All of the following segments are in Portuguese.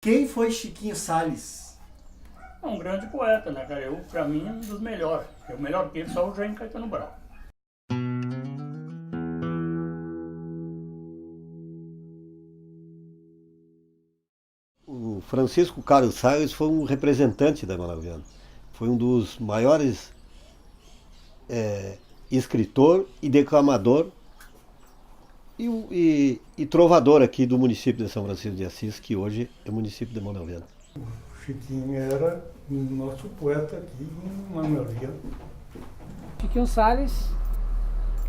Quem foi Chiquinho Salles? É um grande poeta, né, cara? Pra mim, um dos melhores. O melhor que ele só o Jaime Caetano Brau. O Francisco Carlos Salles foi um representante da Emanuel Viana. Foi um dos maiores escritor e declamador e trovador aqui do município de São Francisco de Assis, que hoje é o município de Emanuel Viana. O Chiquinho era o nosso poeta aqui em Emanuel Viana. Chiquinho Salles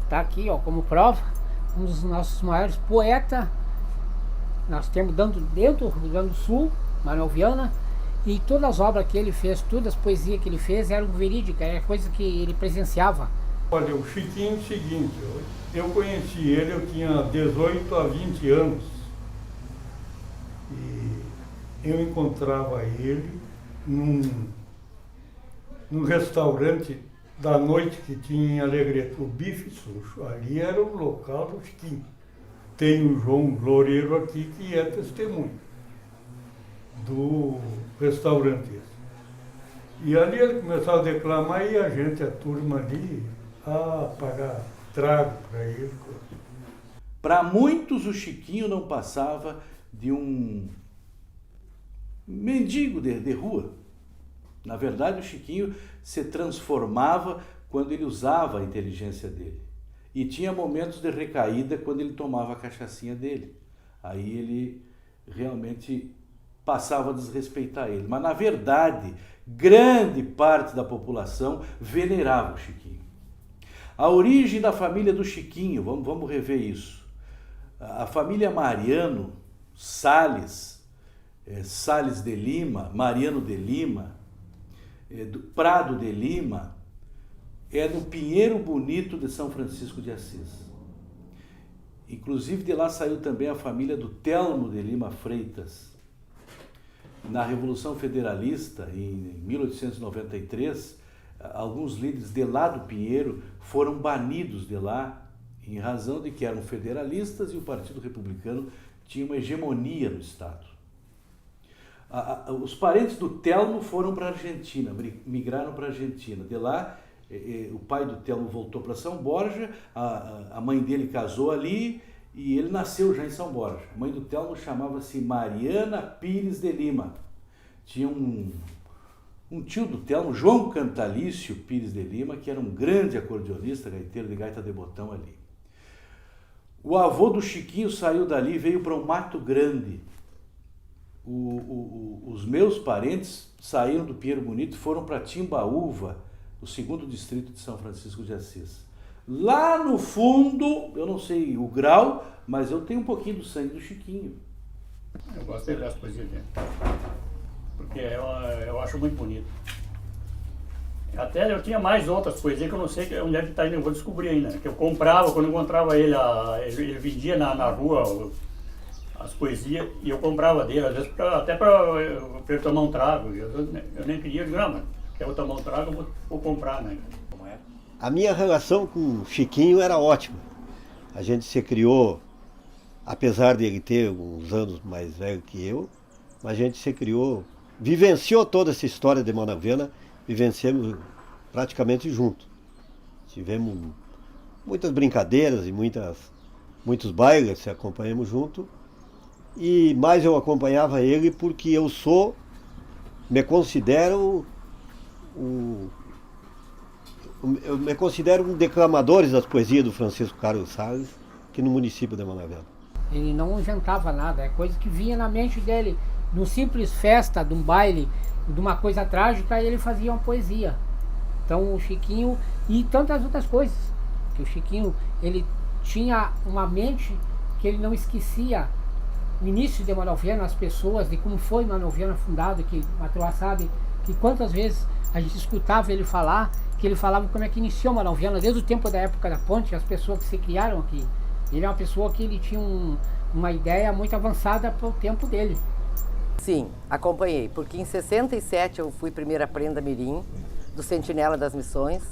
está aqui, ó, como prova, um dos nossos maiores poetas. Nós temos dentro do Rio Grande do Sul, Emanuel Viana, e todas as obras que ele fez, todas as poesias que ele fez eram verídicas, era coisa que ele presenciava. Olha, o Chiquinho é o seguinte, eu conheci ele, eu tinha 18 a 20 anos. E eu encontrava ele num restaurante da noite que tinha em Alegrete, o Bife Sujo. Ali era o local do Chiquinho. Tem o João Loureiro aqui, que é testemunho do restaurante. E ali ele começava a declamar e a gente, a turma ali, a pagar trago para ele. Para muitos, o Chiquinho não passava de um mendigo de rua. Na verdade, o Chiquinho se transformava quando ele usava a inteligência dele. E tinha momentos de recaída quando ele tomava a cachaçinha dele. Aí ele realmente passava a desrespeitar ele. Mas, na verdade, grande parte da população venerava o Chiquinho. A origem da família do Chiquinho, vamos rever isso. A família Mariano Salles, Salles de Lima, Mariano de Lima, do Prado de Lima, é no Pinheiro Bonito de São Francisco de Assis. Inclusive de lá saiu também a família do Telmo de Lima Freitas. Na Revolução Federalista, em 1893, alguns líderes de lá do Pinheiro foram banidos de lá em razão de que eram federalistas e o Partido Republicano tinha uma hegemonia no Estado. Os parentes do Telmo foram para a Argentina, migraram para a Argentina. De lá, o pai do Telmo voltou para São Borja, a mãe dele casou ali e ele nasceu já em São Borja. A mãe do Telmo chamava-se Mariana Pires de Lima. Tinha um tio do Telmo, João Cantalício Pires de Lima, que era um grande acordeonista, gaiteiro de gaita de botão ali. O avô do Chiquinho saiu dali e veio para o Mato Grande. Os meus parentes saíram do Pinheiro Bonito e foram para Timbaúva, o 2º distrito de São Francisco de Assis. Lá no fundo, eu não sei o grau, mas eu tenho um pouquinho do sangue do Chiquinho. Eu gostei das poesias dele, porque eu acho muito bonito. Até eu tinha mais outras poesias que eu não sei onde é que está ainda, eu vou descobrir ainda. Que eu comprava, quando eu encontrava ele, ele vendia na rua as poesias e eu comprava dele, às vezes até para ele tomar um trago. Eu nem queria, não, mas quer eu tomar um trago, eu vou comprar, né? A minha relação com o Chiquinho era ótima. A gente se criou, apesar de ele ter uns anos mais velho que eu, a gente se criou, vivenciou toda essa história de Emanuel Viana, vivenciamos praticamente junto. Tivemos muitas brincadeiras e muitos bailes, se acompanhamos junto. E mais eu acompanhava ele porque eu me considero um declamador das poesias do Francisco Carlos Salles, aqui no município de Emanuel Viana. Ele não inventava nada, é coisa que vinha na mente dele. Numa simples festa, de um baile, de uma coisa trágica, ele fazia uma poesia. Então o Chiquinho, e tantas outras coisas, que o Chiquinho, ele tinha uma mente que ele não esquecia o início de Emanuel Viana, as pessoas, de como foi Emanuel Viana fundado, que a turma sabe que quantas vezes a gente escutava ele falar, que ele falava como é que iniciou Emanuel Viana, desde o tempo da época da ponte, as pessoas que se criaram aqui. Ele é uma pessoa que ele tinha uma ideia muito avançada para o tempo dele. Sim, acompanhei, porque em 67 eu fui primeira prenda mirim do Sentinela das Missões,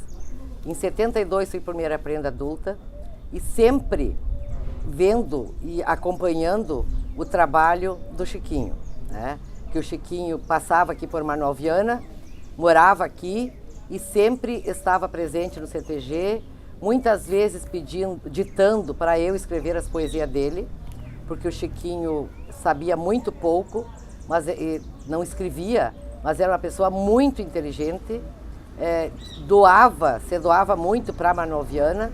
em 72 fui primeira prenda adulta e sempre vendo e acompanhando o trabalho do Chiquinho, né? porque o Chiquinho passava aqui por Manoel Viana, morava aqui e sempre estava presente no CTG, muitas vezes ditando para eu escrever as poesias dele, porque o Chiquinho sabia muito pouco, mas não escrevia, mas era uma pessoa muito inteligente, se doava muito para Manoel Viana,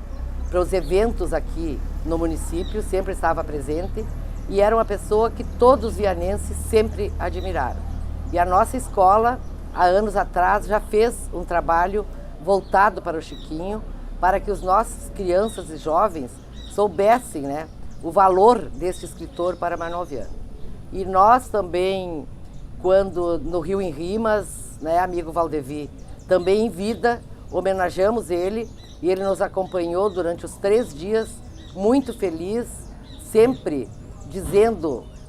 para os eventos aqui no município, sempre estava presente, e era uma pessoa que todos os vianenses sempre admiraram. E a nossa escola, há anos atrás, já fez um trabalho voltado para o Chiquinho, para que os nossos crianças e jovens soubessem, né, o valor desse escritor para Manoel Viana. E nós também, quando no Rio em Rimas, né, amigo Valdevi, também em vida, homenageamos ele e ele nos acompanhou durante os 3 dias, muito feliz, sempre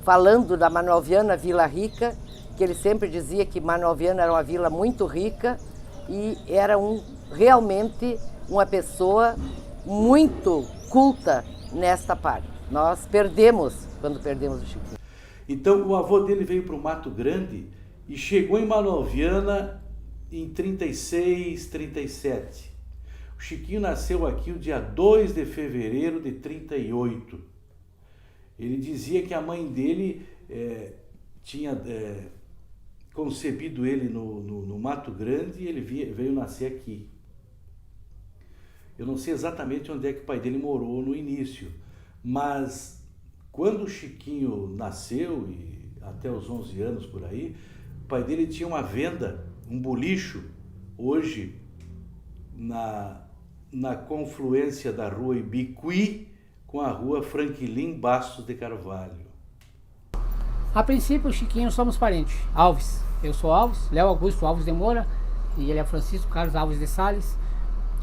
falando da Manoel Viana Vila Rica, que ele sempre dizia que Manoel Viana era uma vila muito rica e era realmente uma pessoa muito culta nesta parte. Nós quando perdemos o Chiquinho. Então o avô dele veio para o Mato Grande e chegou em Manoel Viana em 36, 37. O Chiquinho nasceu aqui o dia 2 de fevereiro de 38. Ele dizia que a mãe dele tinha concebido ele no Mato Grande e ele veio nascer aqui. Eu não sei exatamente onde é que o pai dele morou no início, mas quando o Chiquinho nasceu, e até os 11 anos por aí, o pai dele tinha uma venda, um bolicho, hoje na confluência da rua Ibiqui com a rua Franquilin Bastos de Carvalho. A princípio, o Chiquinho somos parentes. Alves. Eu sou Alves, Léo Augusto Alves de Moura, e ele é Francisco Carlos Alves de Sales.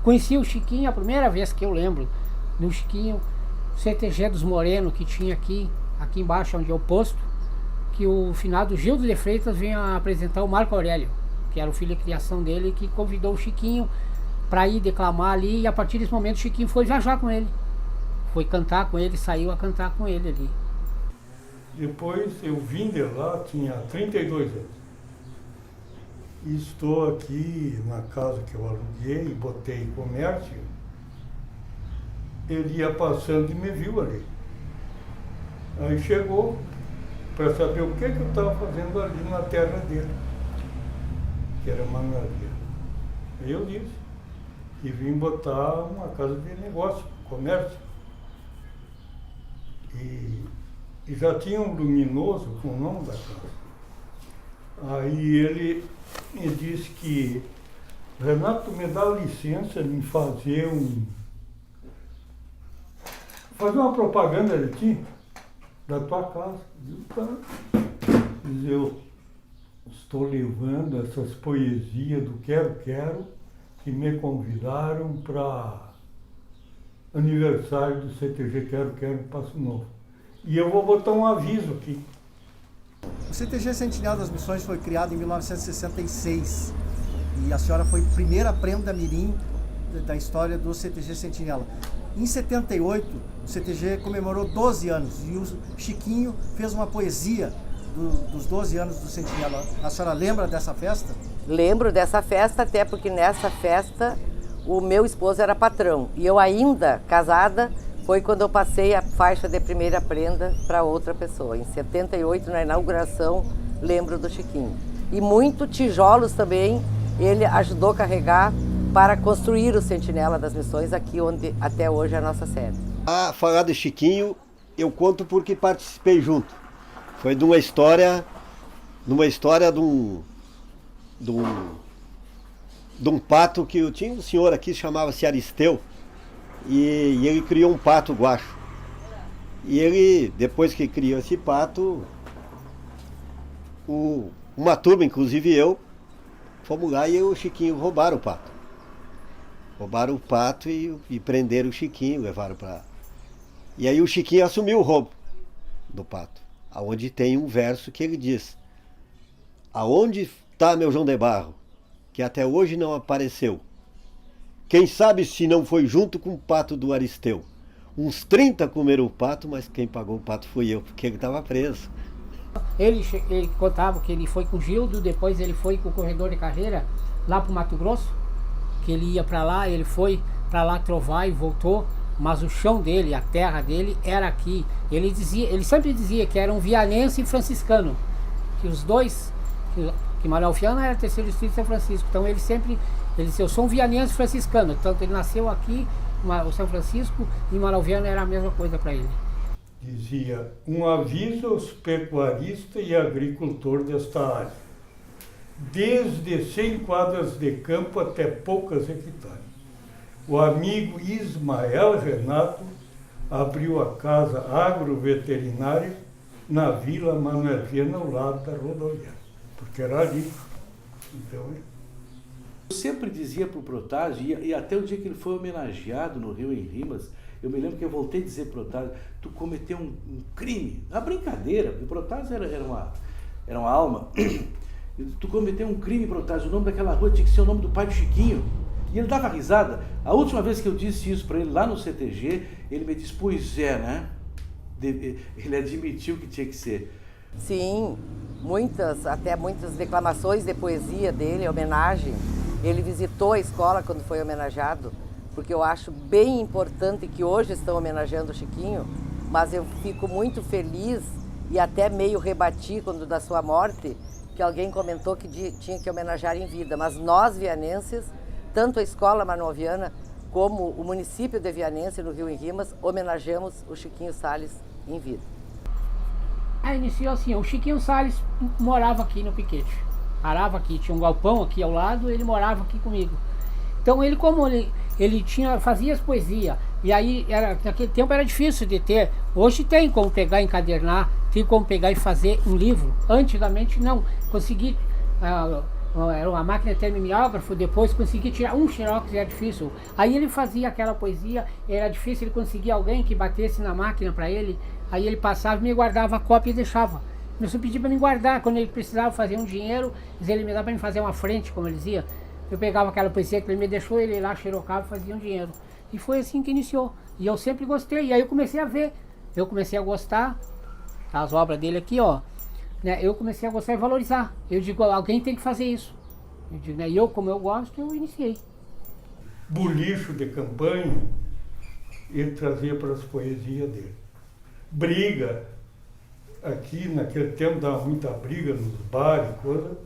Conheci o Chiquinho a primeira vez que eu lembro, no Chiquinho, CTG dos Moreno, que tinha aqui embaixo, onde é o posto, que o finado Gildo de Freitas vinha apresentar o Marco Aurélio, que era o filho de criação dele, que convidou o Chiquinho para ir declamar ali, e a partir desse momento o Chiquinho foi viajar com ele. Foi cantar com ele, saiu a cantar com ele ali. Depois eu vim de lá, tinha 32 anos. E estou aqui na casa que eu aluguei e botei em comércio. Ele ia passando e me viu ali. Aí chegou para saber o que eu estava fazendo ali na terra dele, que era Manoel Viana. Aí eu disse que vim botar uma casa de negócio, comércio. E já tinha um luminoso com o nome da casa. Aí ele me disse que, Renato, me dá licença de fazer uma propaganda de ti, da tua casa. Eu estou levando essas poesias do Quero que me convidaram para aniversário do CTG Quero em Passo Novo. E eu vou botar um aviso aqui. O CTG Sentinela das Missões foi criado em 1966 e a senhora foi a primeira prenda mirim da história do CTG Sentinela. Em 78, o CTG comemorou 12 anos e o Chiquinho fez uma poesia dos 12 anos do Sentinela. A senhora lembra dessa festa? Lembro dessa festa, até porque nessa festa o meu esposo era patrão e eu ainda casada. Foi quando eu passei a faixa de primeira prenda para outra pessoa. Em 78, na inauguração, lembro do Chiquinho. E muito tijolos também ele ajudou a carregar para construir o Sentinela das Missões, aqui onde até hoje é a nossa sede. A falar do Chiquinho, eu conto porque participei junto. Foi de uma história de um pato que tinha um senhor aqui, chamava-se Aristeu, e ele criou um pato guacho. E ele, depois que criou esse pato, uma turma, inclusive eu, fomos lá e o Chiquinho roubaram o pato. Roubaram o pato e prenderam o Chiquinho, levaram para... E aí o Chiquinho assumiu o roubo do pato, aonde tem um verso que ele diz: aonde está meu João de Barro, que até hoje não apareceu? Quem sabe se não foi junto com o pato do Aristeu? Uns 30 comeram o pato, mas quem pagou o pato fui eu, porque ele estava preso. Ele contava que ele foi com o Gildo, depois ele foi com o corredor de carreira lá para o Mato Grosso, que ele ia para lá, ele foi para lá trovar e voltou, mas o chão dele, a terra dele era aqui. Ele sempre dizia que era um vianense e franciscano, que os dois, que Manuel Viana era terceiro distrito de São Francisco, então ele disse, eu sou um vianense franciscano, tanto ele nasceu aqui, o São Francisco, e Manuel Viana era a mesma coisa para ele. Dizia, um aviso aos pecuaristas e agricultores desta área, desde 100 quadras de campo até poucas hectares. O amigo Ismael Renato abriu a casa agroveterinária na Vila Manuel Viana, ao lado da rodoviária, porque era ali. Então, eu sempre dizia para o Protásio, e até o dia que ele foi homenageado no Rio em Rimas, eu me lembro que eu voltei a dizer para o Protásio, tu cometeu um crime, uma brincadeira, porque o Protásio era uma alma. Tu cometeu um crime, Protásio, o nome daquela rua tinha que ser o nome do pai do Chiquinho. E ele dava risada. A última vez que eu disse isso para ele lá no CTG, ele me disse, pois é, né? Ele admitiu que tinha que ser. Sim, até muitas declamações de poesia dele, homenagem. Ele visitou a escola quando foi homenageado, porque eu acho bem importante que hoje estão homenageando o Chiquinho, mas eu fico muito feliz e até meio rebati quando da sua morte, que alguém comentou que tinha que homenagear em vida, mas nós vianenses, tanto a Escola Manuel Viana como o município de Vianense, no Rio em Rimas, homenageamos o Chiquinho Salles em vida. Iniciou assim, o Chiquinho Salles morava aqui no Piquete, parava aqui, tinha um galpão aqui ao lado, ele morava aqui comigo. Então ele, como ele fazia as poesias, e aí naquele tempo era difícil de ter, hoje tem como pegar e encadernar, tem como pegar e fazer um livro, antigamente não, consegui, era uma máquina termomiógrafo, depois consegui tirar um xerox, era difícil, aí ele fazia aquela poesia, era difícil ele conseguir alguém que batesse na máquina para ele, aí ele passava e me guardava a cópia e deixava. Começou a pedir para me guardar, quando ele precisava fazer um dinheiro, ele me dava para me fazer uma frente, como ele dizia. Eu pegava aquela poesia que ele me deixou, ele lá xerocava e fazia um dinheiro. E foi assim que iniciou. E eu sempre gostei, e aí eu comecei a ver. Eu comecei a gostar, as obras dele aqui, ó. Né, eu comecei a gostar e valorizar. Eu digo, alguém tem que fazer isso. Eu digo, né, e eu, como eu gosto, eu iniciei. Bulicho de campanha, ele trazia para as poesias dele. Briga, aqui naquele tempo dava muita briga nos bares, coisa,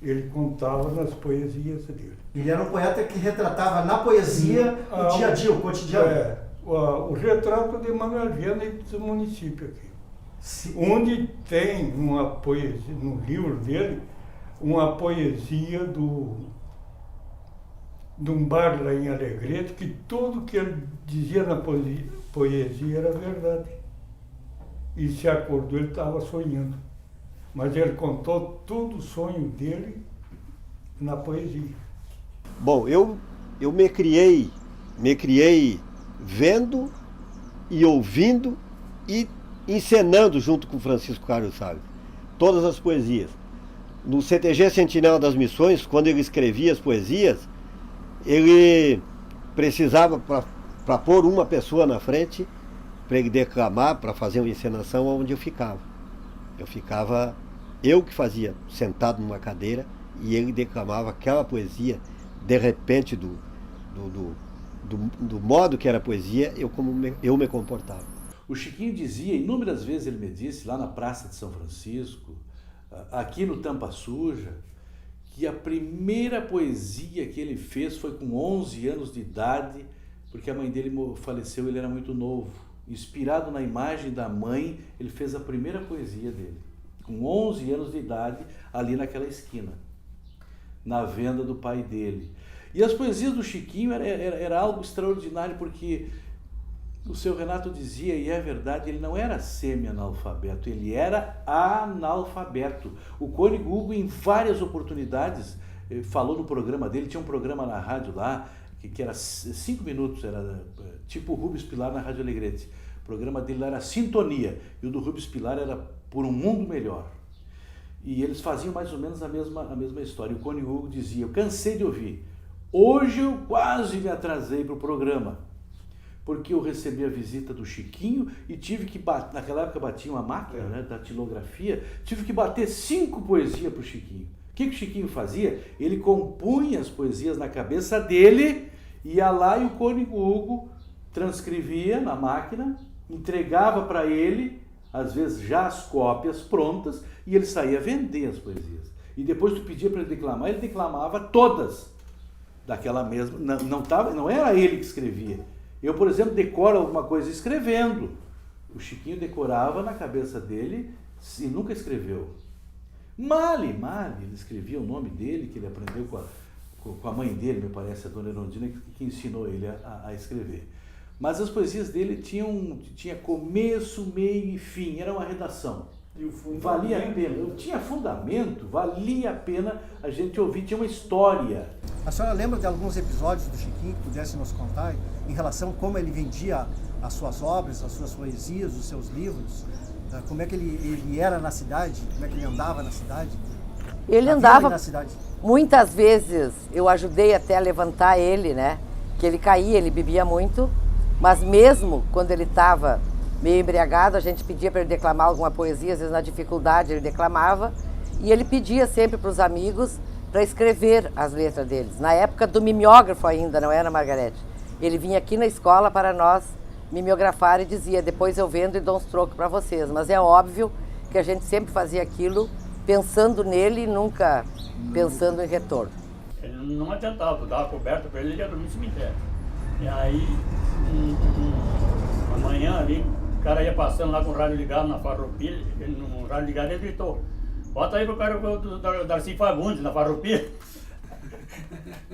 ele contava nas poesias dele. Ele era um poeta que retratava na poesia o dia a dia, o cotidiano. O retrato de Manuel Viana e do município aqui. Sim. Onde tem uma poesia, no livro dele, uma poesia de um bar lá em Alegrete, que tudo que ele dizia na poesia era verdade. E se acordou, ele estava sonhando. Mas ele contou todo o sonho dele na poesia. Bom, eu me criei vendo e ouvindo e encenando junto com Francisco Carlos Salles todas as poesias. No CTG Sentinela das Missões, quando ele escrevia as poesias, ele precisava, para pôr uma pessoa na frente, para ele declamar, para fazer uma encenação onde eu ficava. Eu que fazia, sentado numa cadeira, e ele declamava aquela poesia, de repente, do modo que era a poesia, eu me comportava. O Chiquinho dizia, inúmeras vezes ele me disse, lá na Praça de São Francisco, aqui no Tampa Suja, que a primeira poesia que ele fez foi com 11 anos de idade, porque a mãe dele faleceu, ele era muito novo. Inspirado na imagem da mãe, ele fez a primeira poesia dele, com 11 anos de idade, ali naquela esquina, na venda do pai dele. E as poesias do Chiquinho era algo extraordinário, porque o seu Renato dizia, e é verdade, ele não era semi-analfabeto, ele era analfabeto. O Cônigo Hugo, em várias oportunidades, falou no programa dele, tinha um programa na rádio lá, que era 5 minutos, era tipo o Rubens Pilar na Rádio Alegrete. O programa dele lá era Sintonia, e o do Rubens Pilar era Por um Mundo Melhor. E eles faziam mais ou menos a mesma história. O Cônigo Hugo dizia, eu cansei de ouvir, hoje eu quase me atrasei para o programa, porque eu recebi a visita do Chiquinho e tive que bater, naquela época batia uma máquina, né, da datilografia, tive que bater 5 poesias para o Chiquinho. O que o Chiquinho fazia? Ele compunha as poesias na cabeça dele, ia lá e o Cônigo Hugo transcrevia na máquina, entregava para ele, às vezes já as cópias prontas, e ele saía vender as poesias. E depois tu pedia para ele declamar, ele declamava todas daquela mesma. Não era ele que escrevia. Eu, por exemplo, decoro alguma coisa escrevendo. O Chiquinho decorava na cabeça dele e nunca escreveu. Male, ele escrevia o nome dele, que ele aprendeu com a mãe dele, me parece, a Dona Erundina, que ensinou ele a escrever. Mas as poesias dele tinha começo, meio e fim, era uma redação. E o fundamento, valia a pena, tinha fundamento, valia a pena a gente ouvir, tinha uma história. A senhora lembra de alguns episódios do Chiquinho que pudesse nos contar em relação a como ele vendia as suas obras, as suas poesias, os seus livros? Como é que ele era na cidade? Como é que ele andava na cidade? Ele andava na cidade. Muitas vezes, eu ajudei até a levantar ele, né? Que ele caía, ele bebia muito, mas mesmo quando ele estava meio embriagado, a gente pedia para ele declamar alguma poesia, às vezes na dificuldade ele declamava, e ele pedia sempre para os amigos para escrever as letras deles. Na época do mimeógrafo ainda, não era, Margarete? Ele vinha aqui na escola para nós mimeografar e dizia, depois eu vendo e dou uns trocos para vocês. Mas é óbvio que a gente sempre fazia aquilo pensando nele e nunca pensando em retorno. Ele não adiantava, dava coberta para ele ia dormir no cemitério. E aí, amanhã ali, o cara ia passando lá com o rádio ligado na Farroupilha, no rádio ligado ele gritou, bota aí pro cara do Darcy Fagundes na Farroupilha.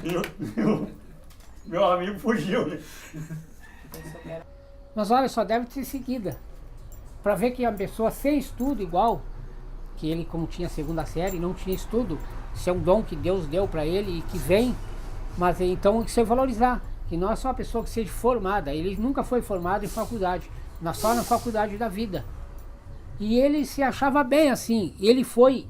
E meu amigo fugiu, né? Mas olha, só deve ter seguida. Para ver que a pessoa sem estudo igual, que ele como tinha segunda série, não tinha estudo, isso é um dom que Deus deu para ele e que vem, mas então tem que se valorizar. Que não é só uma pessoa que seja formada, ele nunca foi formado em faculdade, só na faculdade da vida. E ele se achava bem assim, ele foi,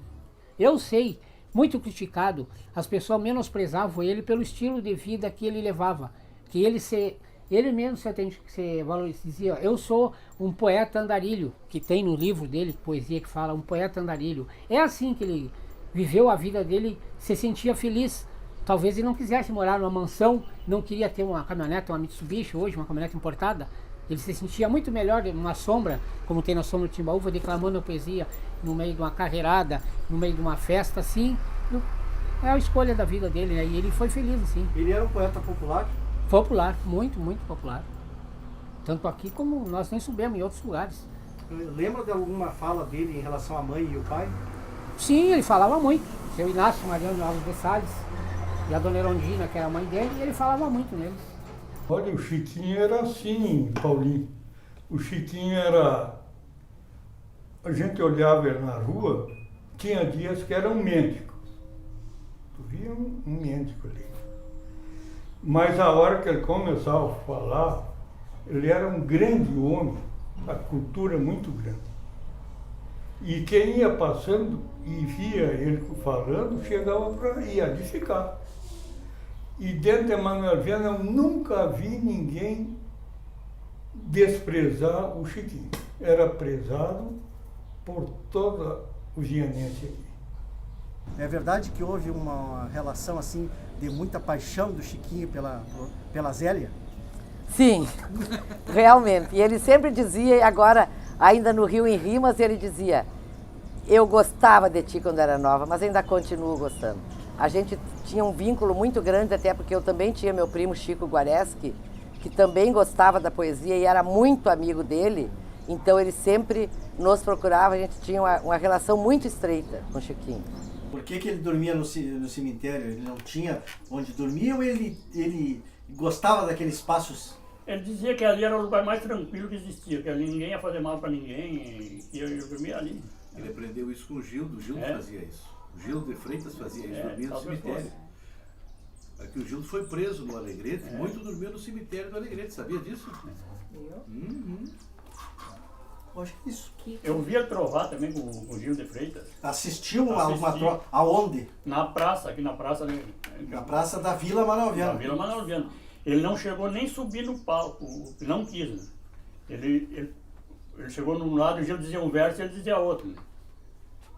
eu sei, muito criticado, as pessoas menosprezavam ele pelo estilo de vida que ele levava, que ele mesmo se valorizia. Eu sou um poeta andarilho, que tem no livro dele, poesia que fala, um poeta andarilho. É assim que ele viveu a vida dele, se sentia feliz. Talvez ele não quisesse morar numa mansão, não queria ter uma caminhonete, uma Mitsubishi hoje, uma caminhonete importada. Ele se sentia muito melhor numa sombra, como tem na sombra do Timbaúva, declamando a poesia no meio de uma carreirada, no meio de uma festa, assim. É a escolha da vida dele, né? E ele foi feliz, assim. Ele era um poeta popular? Popular, muito, muito popular. Tanto aqui como nós nem soubemos em outros lugares. Lembra de alguma fala dele em relação à mãe e o pai? Sim, ele falava muito. Seu Inácio Mariano Alves de Salles e a Dona Erundina, que era a mãe dele, e ele falava muito neles. Olha, o Chiquinho era assim, Paulinho. O Chiquinho era... A gente olhava ele na rua, tinha dias que era um médico. Tu via um médico ali. Mas a hora que ele começava a falar, ele era um grande homem, a cultura muito grande. E quem ia passando e via ele falando, chegava para ir ficar. E dentro de Manuel Viana eu nunca vi ninguém desprezar o Chiquinho. Era prezado por toda o vianense aqui. É verdade que houve uma relação assim de muita paixão do Chiquinho pela Zélia? Sim, realmente. E ele sempre dizia, e agora ainda no Rio em Rimas, ele dizia, eu gostava de ti quando era nova, mas ainda continuo gostando. A gente tinha um vínculo muito grande, até porque eu também tinha meu primo Chico Guareschi, que também gostava da poesia e era muito amigo dele, então ele sempre nos procurava, a gente tinha uma relação muito estreita com o Chiquinho. Por que ele dormia no cemitério? Ele não tinha onde dormir ou ele gostava daqueles espaços? Ele dizia que ali era o lugar mais tranquilo que existia, que ali ninguém ia fazer mal para ninguém, e eu dormia ali. Ele aprendeu isso com o Gildo fazia isso. O Gildo de Freitas fazia isso, dormia no cemitério. Aqui o Gildo foi preso no Alegrete, muito dormiu no cemitério do Alegrete, sabia disso? Acho que isso. Eu via trovar também com o Gildo de Freitas. Assistiu a alguma aonde? Na praça, aqui na praça. Né? Na praça da Vila Manuel Viana. Na Vila Manuel Viana. Ele não chegou nem subir no palco, não quis. Né? Ele chegou num lado, o Gil dizia um verso e ele dizia outro. Né?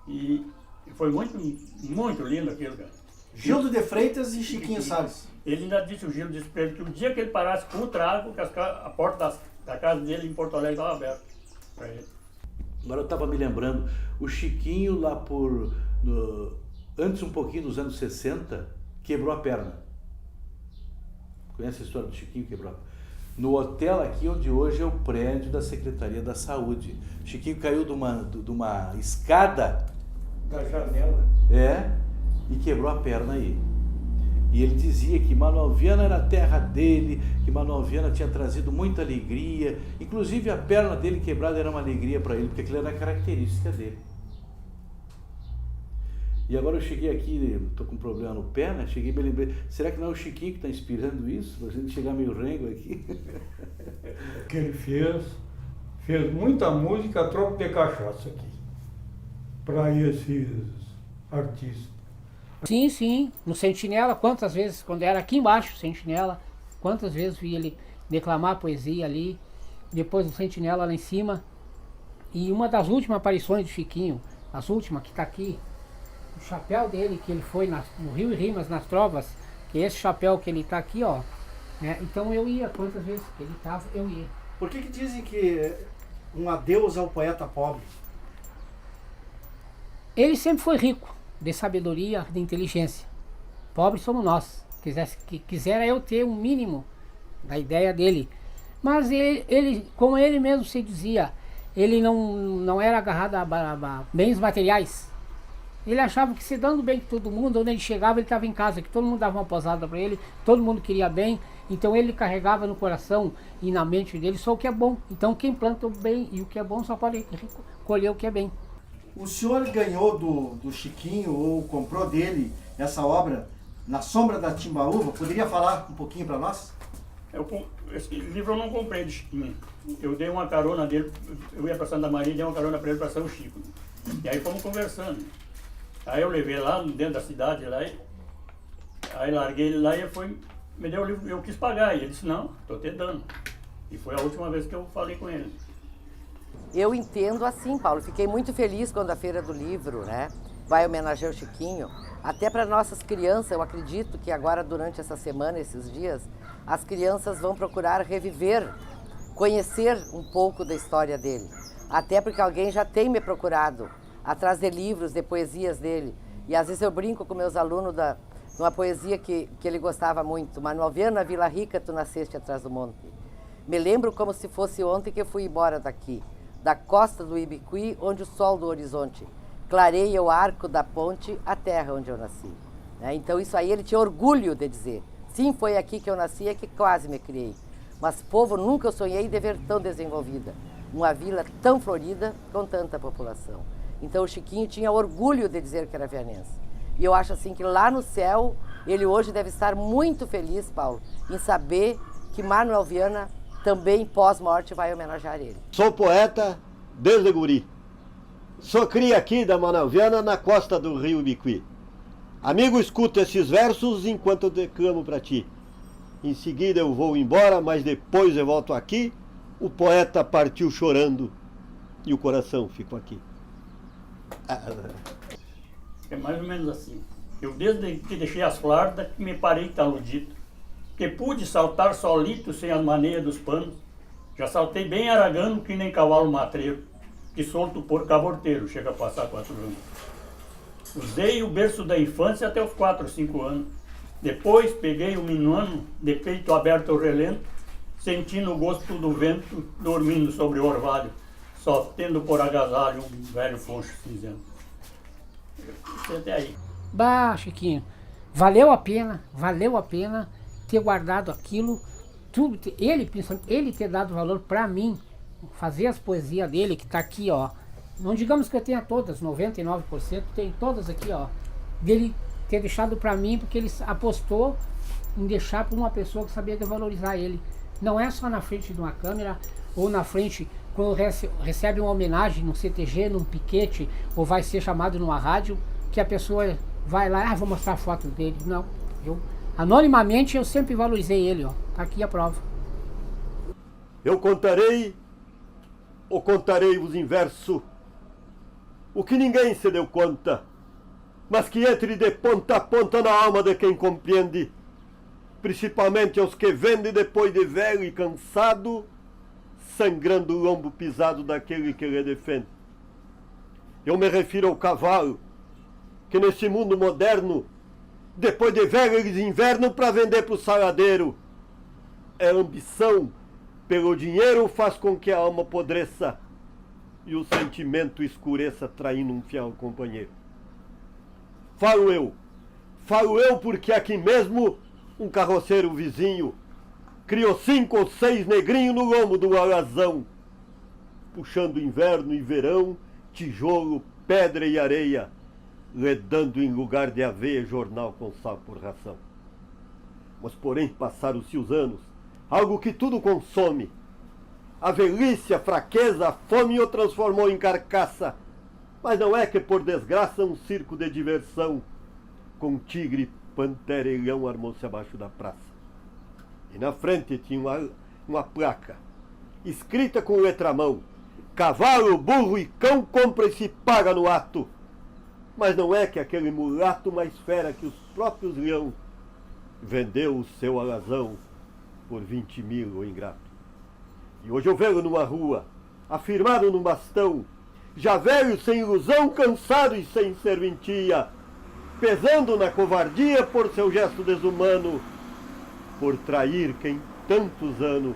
E foi muito, muito lindo aquilo, cara. Gildo de Freitas e Chiquinho Salles. Ele ainda disse, o Gil disse para ele que o dia que ele parasse com o trago, que a porta da casa dele em Porto Alegre estava aberta para ele. Agora eu estava me lembrando, o Chiquinho lá antes um pouquinho dos anos 60, quebrou a perna. Conhece a história do Chiquinho quebrou a perna? No hotel aqui onde hoje é o prédio da Secretaria da Saúde. O Chiquinho caiu de uma escada Da janela. e quebrou a perna aí. E ele dizia que Manuel Viana era a terra dele, que Manuel Viana tinha trazido muita alegria. Inclusive a perna dele quebrada era uma alegria para ele, porque aquilo era a característica dele. E agora eu cheguei aqui, estou com um problema no pé, né? Cheguei e me lembrei, será que não é o Chiquinho que está inspirando isso? Para a gente chegar meio rengo aqui. Que ele fez muita música a troco de cachaça aqui, para esses artistas. Sim, sim. No Sentinela, quantas vezes, quando era aqui embaixo, Sentinela, quantas vezes vi ele declamar poesia ali, depois do Sentinela lá em cima. E uma das últimas aparições do Chiquinho, as últimas, que está aqui, o chapéu dele, que ele foi no Rio e Rimas, nas trovas, que é esse chapéu que ele está aqui, ó. Né? Então eu ia, quantas vezes que ele estava, eu ia. Por que dizem que um adeus ao poeta pobre? Ele sempre foi rico de sabedoria, de inteligência. Pobres somos nós. Quisera eu ter um mínimo da ideia dele. Mas ele, como ele mesmo se dizia, ele não era agarrado a bens materiais. Ele achava que se dando bem com todo mundo, onde ele chegava ele estava em casa, que todo mundo dava uma posada para ele, todo mundo queria bem. Então ele carregava no coração e na mente dele só o que é bom. Então quem planta o bem e o que é bom só pode colher o que é bem. O senhor ganhou do Chiquinho ou comprou dele essa obra Na Sombra da Timbaúva? Poderia falar um pouquinho para nós? Esse livro eu não comprei de Chiquinho. Eu dei uma carona dele, eu ia para Santa Maria e dei uma carona para ele para São Chico. E aí fomos conversando. Aí eu levei lá dentro da cidade, aí larguei ele lá e ele foi, me deu o livro, eu quis pagar. E ele disse, não, estou te dando. E foi a última vez que eu falei com ele. Eu entendo assim, Paulo. Fiquei muito feliz quando a Feira do Livro, né, vai homenagear o Chiquinho. Até para nossas crianças, eu acredito que agora, durante essa semana, esses dias, as crianças vão procurar reviver, conhecer um pouco da história dele. Até porque alguém já tem me procurado atrás de livros, de poesias dele. E às vezes eu brinco com meus alunos de uma poesia que ele gostava muito. Manuel Viana, Vila Rica, tu nasceste atrás do monte. Me lembro como se fosse ontem que eu fui embora daqui, da costa do Ibiqui, onde o sol do horizonte clareia o arco da ponte, a terra onde eu nasci. Então isso aí ele tinha orgulho de dizer. Sim, foi aqui que eu nasci, é que quase me criei. Mas povo, nunca eu sonhei de ver tão desenvolvida, uma vila tão florida com tanta população. Então o Chiquinho tinha orgulho de dizer que era vianense. E eu acho assim que lá no céu, ele hoje deve estar muito feliz, Paulo, em saber que Manuel Viana também pós-morte vai homenagear ele. Sou poeta desde guri. Sou cria aqui da Manuel Viana, na costa do rio Ibiqui. Amigo, escuta esses versos enquanto eu declamo para ti. Em seguida eu vou embora, mas depois eu volto aqui. O poeta partiu chorando e o coração ficou aqui. É mais ou menos assim. Eu desde que deixei as flardas que me parei taludito. Que pude saltar solito sem as maneiras dos panos. Já saltei bem aragano que nem cavalo matreiro. Que solto por caborteiro chega a passar 4 anos. Usei o berço da infância até os 4 ou 5 anos. Depois peguei o minuano de peito aberto ao relento, sentindo o gosto do vento, dormindo sobre o orvalho, só tendo por agasalho um velho poncho cinzento. Até aí. Bah, Chiquinho, valeu a pena ter guardado aquilo, tudo, ele ter dado valor para mim, fazer as poesias dele, que tá aqui, ó. Não digamos que eu tenha todas, 99%, tem todas aqui, ó. Dele ter deixado para mim, porque ele apostou em deixar para uma pessoa que sabia de valorizar ele. Não é só na frente de uma câmera, ou na frente, quando recebe uma homenagem no CTG, num piquete, ou vai ser chamado numa rádio, que a pessoa vai lá, vou mostrar a foto dele. Não, eu Anonimamente eu sempre valorizei ele, ó. Tá aqui a prova. Eu contarei os inverso, o que ninguém se deu conta, mas que entre de ponta a ponta na alma de quem compreende, principalmente aos que vendem depois de velho e cansado, sangrando o lombo pisado daquele que lhe defende. Eu me refiro ao cavalo, que nesse mundo moderno, depois de velho eles invernam para vender para o saladeiro. É ambição pelo dinheiro faz com que a alma apodreça e o sentimento escureça traindo um fiel companheiro. Falo eu porque aqui mesmo um carroceiro vizinho criou 5 ou 6 negrinhos no lombo do alazão, puxando inverno e verão, tijolo, pedra e areia, lhe dando em lugar de aveia jornal com sal por ração. Mas porém passaram-se os anos, algo que tudo consome. A velhice, a fraqueza, a fome o transformou em carcaça. Mas não é que por desgraça um circo de diversão, com tigre, pantera e leão armou-se abaixo da praça. E na frente tinha uma placa, escrita com letramão: cavalo, burro e cão compra e se paga no ato. Mas não é que aquele mulato mais fera que os próprios leão vendeu o seu alazão por 20 mil, o ingrato. E hoje eu vejo numa rua, afirmado num bastão, já velho, sem ilusão, cansado e sem serventia, pesando na covardia por seu gesto desumano, por trair quem tantos anos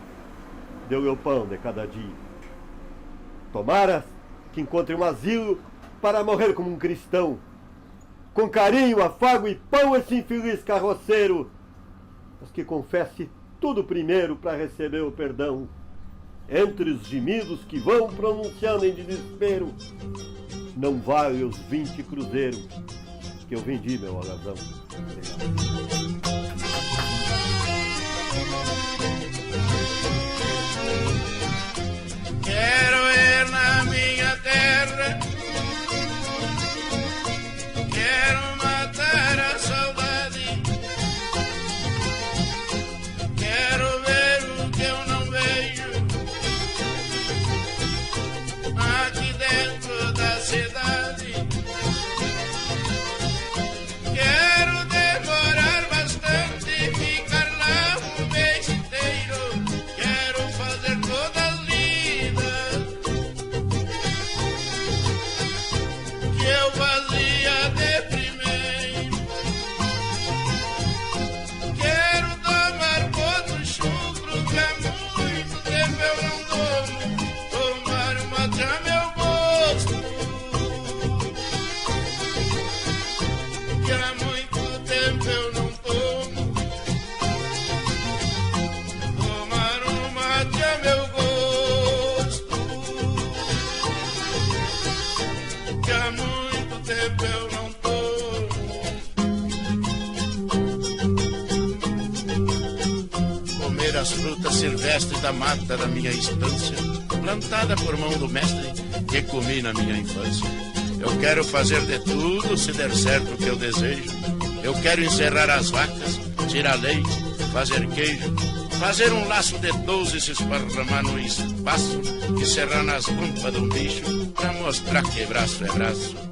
deu-lhe o pão de cada dia. Tomara que encontre um asilo para morrer como um cristão, com carinho, afago e pão esse infeliz carroceiro, mas que confesse tudo primeiro para receber o perdão. Entre os gemidos que vão pronunciando em desespero, não vale os 20 cruzeiros que eu vendi meu alazão. Quero ir na minha terra, quero matar a saudade, quero ver o que eu não vejo aqui dentro da cidade. Quero demorar bastante, ficar lá um mês inteiro. Quero fazer todas as lidas que eu fazia de primeiro. Quero tomar outro chucro que há muito tempo eu não tomo. Tomar uma já meu gosto, que há muito tempo eu não tomo. Tomar uma já meu gosto, que há muito tempo eu não tomo. Comer as frutas silvestres da mata da minha estância, plantada por mão do mestre, que comi na minha infância. Eu quero fazer de tudo se der certo o que eu desejo. Eu quero encerrar as vacas, tirar leite, fazer queijo, fazer um laço de 12 se esparramar no espaço e serrar nas pompas de um bicho pra mostrar que braço é braço.